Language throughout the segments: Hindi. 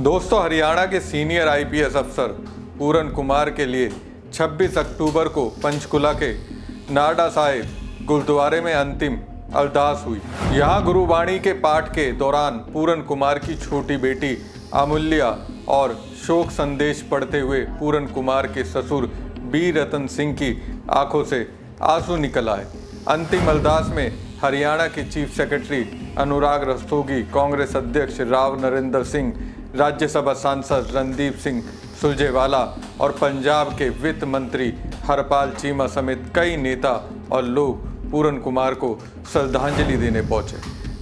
दोस्तों, हरियाणा के सीनियर आईपीएस अफसर पूरन कुमार के लिए 26 अक्टूबर को पंचकुला के नाडा साहिब गुरुद्वारे में अंतिम अरदास हुई। यहाँ गुरुवाणी के पाठ के दौरान पूरन कुमार की छोटी बेटी अमूल्या और शोक संदेश पढ़ते हुए पूरन कुमार के ससुर बी रतन सिंह की आंखों से आंसू निकल आए। अंतिम अरदास में हरियाणा के चीफ सेक्रेटरी अनुराग रस्तोगी, कांग्रेस अध्यक्ष राव नरेंद्र सिंह, राज्यसभा सांसद रणदीप सिंह सुरजेवाला और पंजाब के वित्त मंत्री हरपाल चीमा समेत कई नेता और लोग पूरन कुमार को श्रद्धांजलि देने पहुंचे।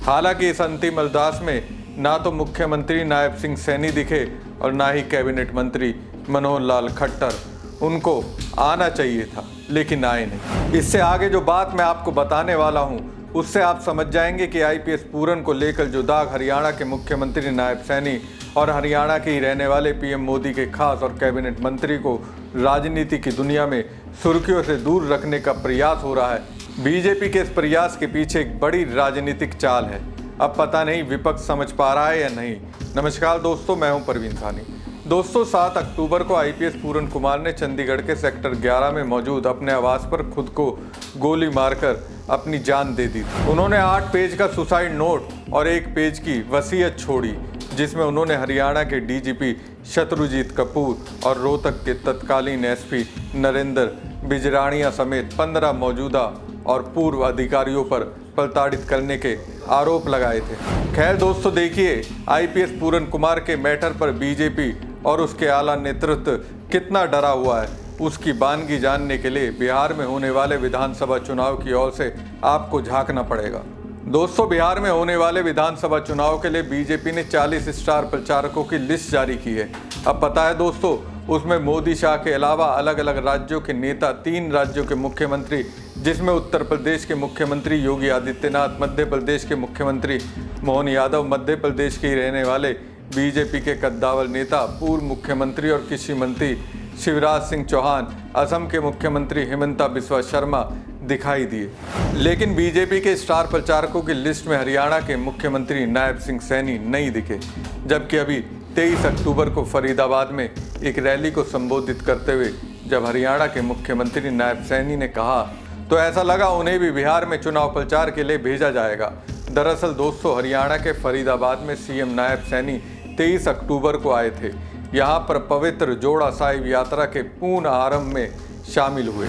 हालांकि इस अंतिम अरदास में ना तो मुख्यमंत्री नायब सिंह सैनी दिखे और ना ही कैबिनेट मंत्री मनोहर लाल खट्टर। उनको आना चाहिए था लेकिन आए नहीं। इससे आगे जो बात मैं आपको बताने वाला हूं, उससे आप समझ जाएंगे कि आईपीएस पूरन को लेकर जो दाग हरियाणा के मुख्यमंत्री नायब सैनी और हरियाणा के ही रहने वाले पीएम मोदी के खास और कैबिनेट मंत्री को राजनीति की दुनिया में सुर्खियों से दूर रखने का प्रयास हो रहा है। बीजेपी के इस प्रयास के पीछे एक बड़ी राजनीतिक चाल है। अब पता नहीं विपक्ष समझ पा रहा है या नहीं। नमस्कार दोस्तों, मैं हूं परवीन सानी। दोस्तों, 7 अक्टूबर को आईपीएस पूरन कुमार ने चंडीगढ़ के सेक्टर 11 में मौजूद अपने आवास पर खुद को गोली मारकर अपनी जान दे दी थी। उन्होंने 8 पेज का सुसाइड नोट और 1 पेज की वसीयत छोड़ी, जिसमें उन्होंने हरियाणा के डीजीपी शत्रुजीत कपूर और रोहतक के तत्कालीन एसपी नरेंद्र बिजराणिया समेत 15 मौजूदा और पूर्व अधिकारियों पर प्रताड़ित करने के आरोप लगाए थे। खैर दोस्तों, देखिए आईपीएस पूरन कुमार के मैटर पर बीजेपी और उसके आला नेतृत्व कितना डरा हुआ है, उसकी बानगी जानने के लिए बिहार में होने वाले विधानसभा चुनाव की ओर से आपको झांकना पड़ेगा। दोस्तों, बिहार में होने वाले विधानसभा चुनाव के लिए बीजेपी ने 40 स्टार प्रचारकों की लिस्ट जारी की है। अब पता है दोस्तों, उसमें मोदी शाह के अलावा अलग अलग राज्यों के नेता, 3 राज्यों के मुख्यमंत्री, जिसमें उत्तर प्रदेश के मुख्यमंत्री योगी आदित्यनाथ, मध्य प्रदेश के मुख्यमंत्री मोहन यादव, मध्य प्रदेश के ही रहने वाले बीजेपी के कद्दावर नेता पूर्व मुख्यमंत्री और कृषि मंत्री शिवराज सिंह चौहान, असम के मुख्यमंत्री हिमंता बिस्वा शर्मा दिखाई दिए। लेकिन बीजेपी के स्टार प्रचारकों की लिस्ट में हरियाणा के मुख्यमंत्री नायब सिंह सैनी नहीं दिखे। जबकि अभी 23 अक्टूबर को फरीदाबाद में एक रैली को संबोधित करते हुए जब हरियाणा के मुख्यमंत्री नायब सैनी ने कहा तो ऐसा लगा उन्हें भी बिहार में चुनाव प्रचार के लिए भेजा जाएगा। दरअसल दोस्तों, हरियाणा के फरीदाबाद में सीएम नायब सैनी 23 अक्टूबर को आए थे। यहाँ पर पवित्र जोड़ा साहिब यात्रा के पूर्ण आरंभ में शामिल हुए।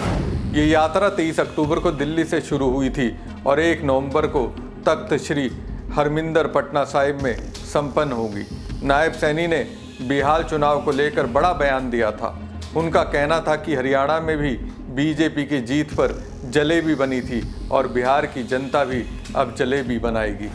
ये यात्रा 23 अक्टूबर को दिल्ली से शुरू हुई थी और 1 नवंबर को तख्त श्री हरमिंदर पटना साहिब में संपन्न होगी। नायब सैनी ने बिहार चुनाव को लेकर बड़ा बयान दिया था। उनका कहना था कि हरियाणा में भी बीजेपी की जीत पर जलेबी बनी थी और बिहार की जनता भी अब जलेबी बनाएगी।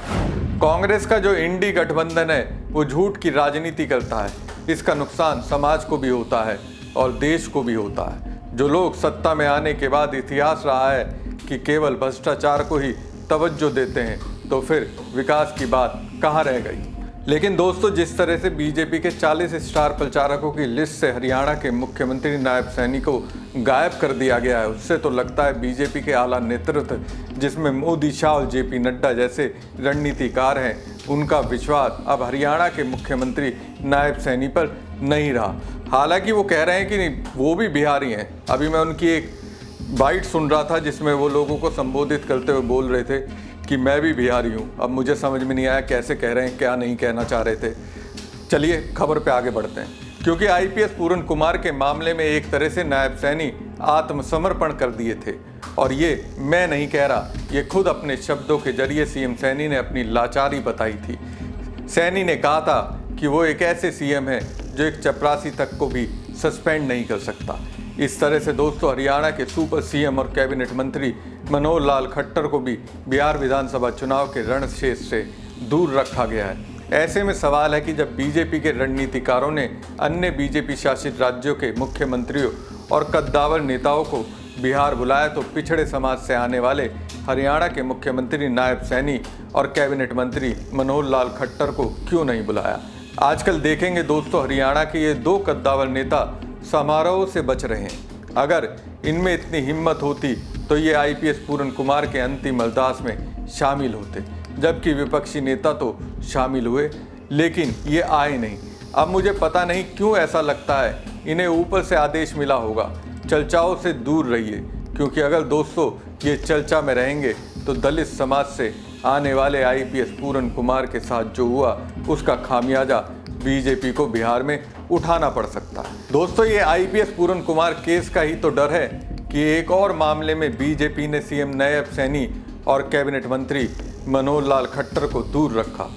कांग्रेस का जो इंडी गठबंधन है वो झूठ की राजनीति करता है। इसका नुकसान समाज को भी होता है और देश को भी होता है। जो लोग सत्ता में आने के बाद इतिहास रहा है कि केवल भ्रष्टाचार को ही तवज्जो देते हैं, तो फिर विकास की बात कहाँ रह गई। लेकिन दोस्तों, जिस तरह से बीजेपी के 40 स्टार प्रचारकों की लिस्ट से हरियाणा के मुख्यमंत्री नायब सैनी को गायब कर दिया गया है, उससे तो लगता है बीजेपी के आला नेतृत्व, जिसमें मोदी, शाह और जेपी नड्डा जैसे रणनीतिकार हैं, उनका विश्वास अब हरियाणा के मुख्यमंत्री नायब सैनी पर नहीं रहा। हालांकि वो कह रहे हैं कि वो भी बिहारी हैं। अभी मैं उनकी एक बाइट सुन रहा था जिसमें वो लोगों को संबोधित करते हुए बोल रहे थे कि मैं भी बिहारी हूँ। अब मुझे समझ में नहीं आया कैसे कह रहे हैं, क्या नहीं कहना चाह रहे थे। चलिए खबर पे आगे बढ़ते हैं, क्योंकि आईपीएस पूरन कुमार के मामले में एक तरह से नायब सैनी आत्मसमर्पण कर दिए थे। और ये मैं नहीं कह रहा, ये खुद अपने शब्दों के जरिए सीएम सैनी ने अपनी लाचारी बताई थी। सैनी ने कहा था कि वो एक ऐसे सीएम है जो एक चपरासी तक को भी सस्पेंड नहीं कर सकता। इस तरह से दोस्तों, हरियाणा के सुपर सीएम और कैबिनेट मंत्री मनोहर लाल खट्टर को भी बिहार विधानसभा चुनाव के रणक्षेत्र से दूर रखा गया है। ऐसे में सवाल है कि जब बीजेपी के रणनीतिकारों ने अन्य बीजेपी शासित राज्यों के मुख्यमंत्रियों और कद्दावर नेताओं को बिहार बुलाया, तो पिछड़े समाज से आने वाले हरियाणा के मुख्यमंत्री नायब सैनी और कैबिनेट मंत्री मनोहर लाल खट्टर को क्यों नहीं बुलाया। आजकल देखेंगे दोस्तों, हरियाणा के ये 2 कद्दावर नेता समारोह से बच रहे हैं। अगर इनमें इतनी हिम्मत होती तो ये आईपीएस पूरन कुमार के अंतिम अरदास में शामिल होते, जबकि विपक्षी नेता तो शामिल हुए लेकिन ये आए नहीं। अब मुझे पता नहीं क्यों ऐसा लगता है इन्हें ऊपर से आदेश मिला होगा, चर्चाओं से दूर रहिए, क्योंकि अगर दोस्तों ये चर्चा में रहेंगे तो दलित समाज से आने वाले आईपीएस पूरन कुमार के साथ जो हुआ उसका खामियाजा बीजेपी को बिहार में उठाना पड़ सकता है। दोस्तों, ये आईपीएस पूरन कुमार केस का ही तो डर है कि एक और मामले में बीजेपी ने सीएम नायब सैनी और कैबिनेट मंत्री मनोहर लाल खट्टर को दूर रखा।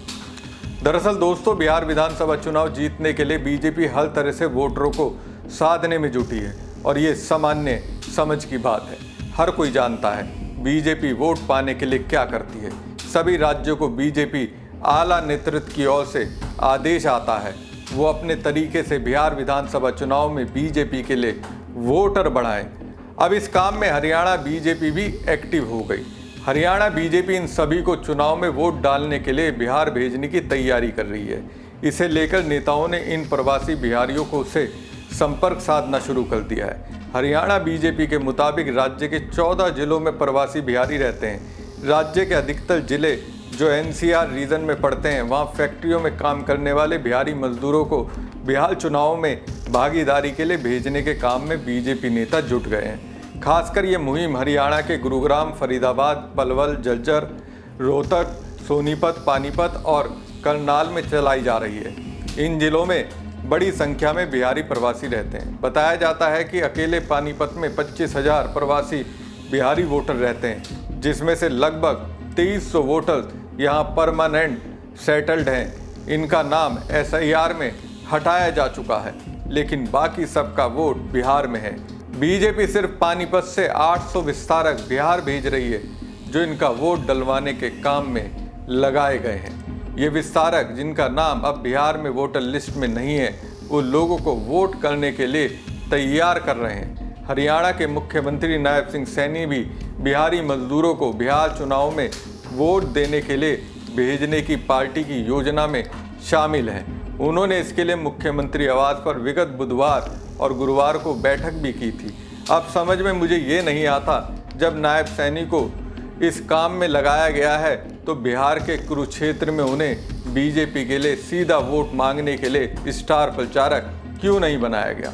दरअसल दोस्तों, बिहार विधानसभा चुनाव जीतने के लिए बीजेपी हर तरह से वोटरों को साधने में जुटी है और ये सामान्य समझ की बात है। हर कोई जानता है बीजेपी वोट पाने के लिए क्या करती है। सभी राज्यों को बीजेपी आला नेतृत्व की ओर से आदेश आता है वो अपने तरीके से बिहार विधानसभा चुनाव में बीजेपी के लिए वोटर बढ़ाएं। अब इस काम में हरियाणा बीजेपी भी एक्टिव हो गई। हरियाणा बीजेपी इन सभी को चुनाव में वोट डालने के लिए बिहार भेजने की तैयारी कर रही है। इसे लेकर नेताओं ने इन प्रवासी बिहारियों को से संपर्क साधना शुरू कर दिया है। हरियाणा बीजेपी के मुताबिक राज्य के 14 जिलों में प्रवासी बिहारी रहते हैं। राज्य के अधिकतर जिले जो एनसीआर रीजन में पड़ते हैं, वहाँ फैक्ट्रियों में काम करने वाले बिहारी मजदूरों को बिहार चुनाव में भागीदारी के लिए भेजने के काम में बीजेपी नेता जुट गए हैं। खासकर ये मुहिम हरियाणा के गुरुग्राम, फरीदाबाद, पलवल, झज्जर, रोहतक, सोनीपत, पानीपत और करनाल में चलाई जा रही है। इन जिलों में बड़ी संख्या में बिहारी प्रवासी रहते हैं। बताया जाता है कि अकेले पानीपत में 25,000 प्रवासी बिहारी वोटर रहते हैं, जिसमें से लगभग 2300 वोटर यहाँ परमानेंट सेटल्ड हैं। इनका नाम SIR में हटाया जा चुका है, लेकिन बाकी सबका वोट बिहार में है। बीजेपी सिर्फ पानीपत से 800 विस्तारक बिहार भेज रही है, जो इनका वोट डलवाने के काम में लगाए गए हैं। ये विस्तारक जिनका नाम अब बिहार में वोटर लिस्ट में नहीं है, वो लोगों को वोट करने के लिए तैयार कर रहे हैं। हरियाणा के मुख्यमंत्री नायब सिंह सैनी भी बिहारी मजदूरों को बिहार चुनाव में वोट देने के लिए भेजने की पार्टी की योजना में शामिल हैं। उन्होंने इसके लिए मुख्यमंत्री आवास पर विगत बुधवार और गुरुवार को बैठक भी की थी। अब समझ में मुझे ये नहीं आता, जब नायब सैनी को इस काम में लगाया गया है तो बिहार के कुरुक्षेत्र में उन्हें बीजेपी के लिए सीधा वोट मांगने के लिए स्टार प्रचारक क्यों नहीं बनाया गया।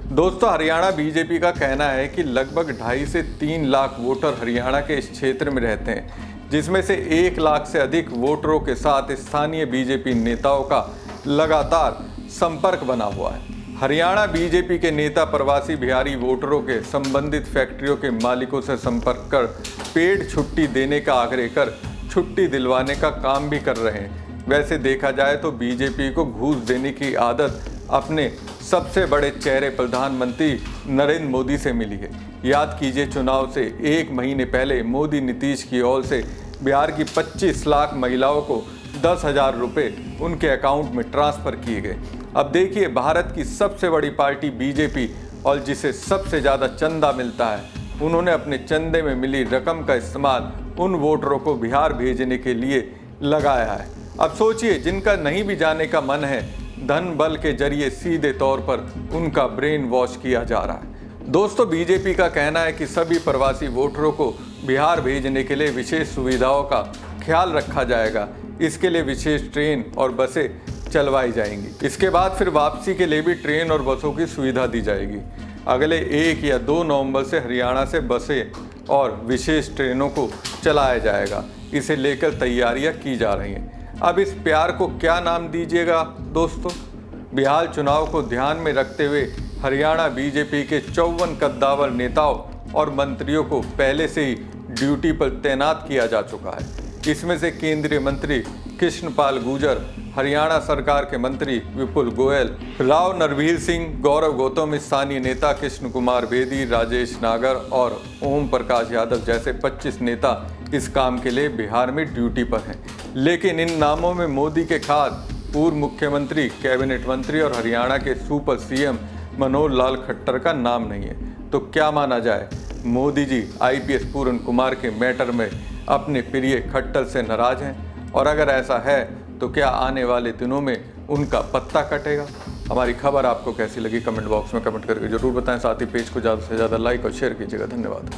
दोस्तों, हरियाणा बीजेपी का कहना है कि लगभग 2.5 से 3 लाख वोटर हरियाणा के इस क्षेत्र में रहते हैं, जिसमें से 1 लाख से अधिक वोटरों के साथ स्थानीय बीजेपी नेताओं का लगातार संपर्क बना हुआ है। हरियाणा बीजेपी के नेता प्रवासी बिहारी वोटरों के संबंधित फैक्ट्रियों के मालिकों से संपर्क कर पेड छुट्टी देने का आग्रह कर छुट्टी दिलवाने का काम भी कर रहे हैं। वैसे देखा जाए तो बीजेपी को घूस देने की आदत अपने सबसे बड़े चेहरे प्रधानमंत्री नरेंद्र मोदी से मिली है। याद कीजिए, चुनाव से 1 महीने पहले मोदी नीतीश की ओर से बिहार की 25 लाख महिलाओं को 10,000 रुपये उनके अकाउंट में ट्रांसफ़र किए गए। अब देखिए, भारत की सबसे बड़ी पार्टी बीजेपी और जिसे सबसे ज़्यादा चंदा मिलता है, उन्होंने अपने चंदे में मिली रकम का इस्तेमाल उन वोटरों को बिहार भेजने के लिए लगाया है। अब सोचिए, जिनका नहीं भी जाने का मन है, धन बल के जरिए सीधे तौर पर उनका ब्रेन वॉश किया जा रहा है। दोस्तों, बीजेपी का कहना है कि सभी प्रवासी वोटरों को बिहार भेजने के लिए विशेष सुविधाओं का ख्याल रखा जाएगा। इसके लिए विशेष ट्रेन और बसें चलवाई जाएंगी। इसके बाद फिर वापसी के लिए भी ट्रेन और बसों की सुविधा दी जाएगी। अगले 1 या 2 नवंबर से हरियाणा से बसें और विशेष ट्रेनों को चलाया जाएगा। इसे लेकर तैयारियां की जा रही हैं। अब इस प्यार को क्या नाम दीजिएगा दोस्तों? बिहार चुनाव को ध्यान में रखते हुए हरियाणा बीजेपी के 54 कद्दावर नेताओं और मंत्रियों को पहले से ही ड्यूटी पर तैनात किया जा चुका है। इसमें से केंद्रीय मंत्री कृष्णपाल गुर्जर, हरियाणा सरकार के मंत्री विपुल गोयल, राव नरवीर सिंह, गौरव गौतम, स्थानीय नेता कृष्ण कुमार बेदी, राजेश नागर और ओम प्रकाश यादव जैसे 25 नेता इस काम के लिए बिहार में ड्यूटी पर हैं। लेकिन इन नामों में मोदी के खाद पूर्व मुख्यमंत्री, कैबिनेट मंत्री और हरियाणा के सुपर सीएम मनोहर लाल खट्टर का नाम नहीं है। तो क्या माना जाए, मोदी जी आईपीएस पूरन कुमार के मैटर में अपने प्रिय खट्टर से नाराज हैं? और अगर ऐसा है तो क्या आने वाले दिनों में उनका पत्ता कटेगा? हमारी खबर आपको कैसी लगी कमेंट बॉक्स में कमेंट करके जरूर बताएं। साथ ही पेज को ज़्यादा से ज़्यादा लाइक और शेयर कीजिएगा। धन्यवाद।